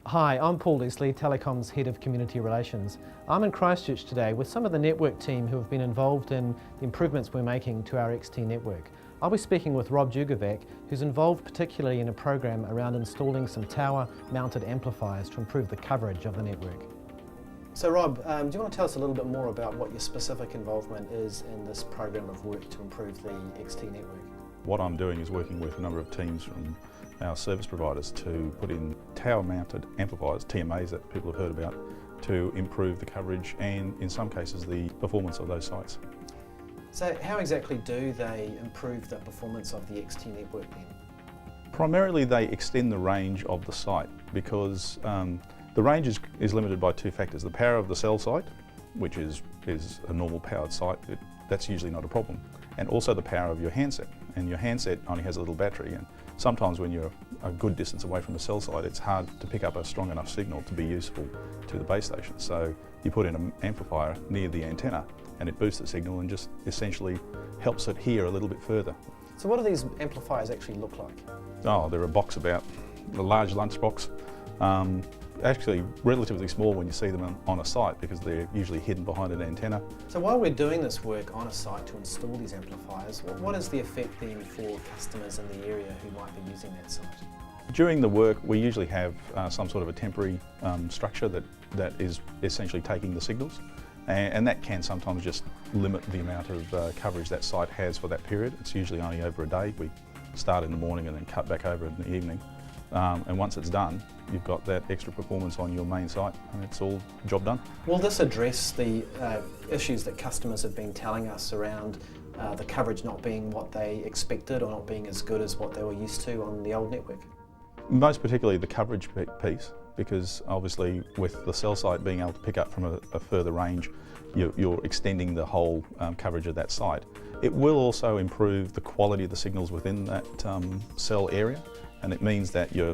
Hi, I'm Paul Leslie, Telecom's Head of Community Relations. I'm in Christchurch today with some of the network team who have been involved in the improvements we're making to our XT network. I'll be speaking with Rob Jugovac, who's involved particularly in a program around installing some tower-mounted amplifiers to improve the coverage of the network. So Rob, do you want to tell us a little bit more about what your specific involvement is in this program of work to improve the XT network? What I'm doing is working with a number of teams from our service providers to put in tower-mounted amplifiers, TMAs that people have heard about, to improve the coverage and in some cases the performance of those sites. So how exactly do they improve the performance of the XT network then? Primarily they extend the range of the site because the range is limited by two factors. The power of the cell site, which is a normal powered site, that's usually not a problem, and also the power of your handset. And your handset only has a little battery, and sometimes when you're a good distance away from a cell site, it's hard to pick up a strong enough signal to be useful to the base station. So you put in an amplifier near the antenna and it boosts the signal and just essentially helps it hear a little bit further. So what do these amplifiers actually look like? Oh, they're a box about a large lunchbox. Actually relatively small when you see them on a site because they're usually hidden behind an antenna. So while we're doing this work on a site to install these amplifiers, what is the effect then for customers in the area who might be using that site? During the work we usually have some sort of a temporary structure that is essentially taking the signals, and that can sometimes just limit the amount of coverage that site has for that period. It's usually only over a day. We start in the morning and then cut back over in the evening. And once it's done, you've got that extra performance on your main site and it's all job done. Will this address the issues that customers have been telling us around the coverage not being what they expected or not being as good as what they were used to on the old network? Most particularly the coverage piece, because obviously with the cell site being able to pick up from a further range, you're extending the whole coverage of that site. It will also improve the quality of the signals within that cell area. And it means that your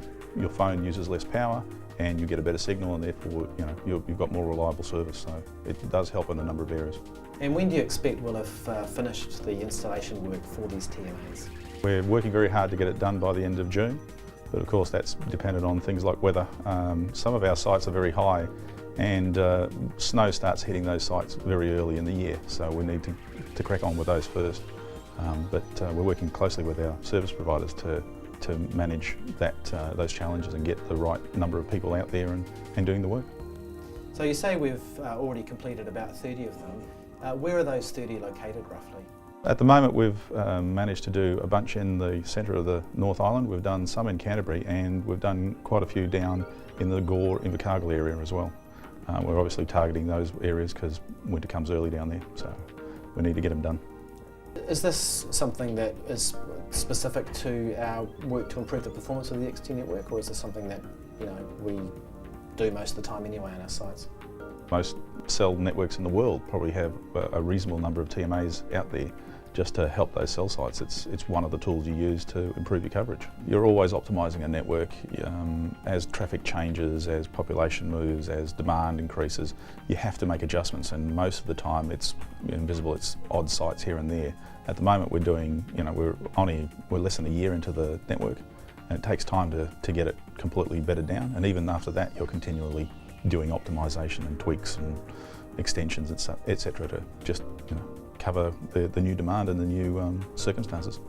phone uses less power and you get a better signal, and therefore you've got more reliable service. So it does help in a number of areas. And when do you expect we'll have finished the installation work for these TMAs? We're working very hard to get it done by the end of June, but of course that's dependent on things like weather. Some of our sites are very high and snow starts hitting those sites very early in the year, so we need to crack on with those first. But we're working closely with our service providers to manage those challenges and get the right number of people out there and doing the work. So you say we've already completed about 30 of them. Where are those 30 located roughly? At the moment we've managed to do a bunch in the centre of the North Island. We've done some in Canterbury and we've done quite a few down in the Gore, Invercargill area as well. We're obviously targeting those areas because winter comes early down there, so we need to get them done. Is this something that is specific to our work to improve the performance of the XT network, or is this something that we do most of the time anyway on our sites? Most cell networks in the world probably have a reasonable number of TMAs out there just to help those cell sites. It's one of the tools you use to improve your coverage. You're always optimising a network as traffic changes, as population moves, as demand increases. You have to make adjustments, and most of the time it's invisible. It's odd sites here and there. At the moment we're doing, we're less than a year into the network, and it takes time to get it completely bedded down. And even after that, you're continually doing optimisation and tweaks and extensions, etc., to just cover the new demand and the new circumstances.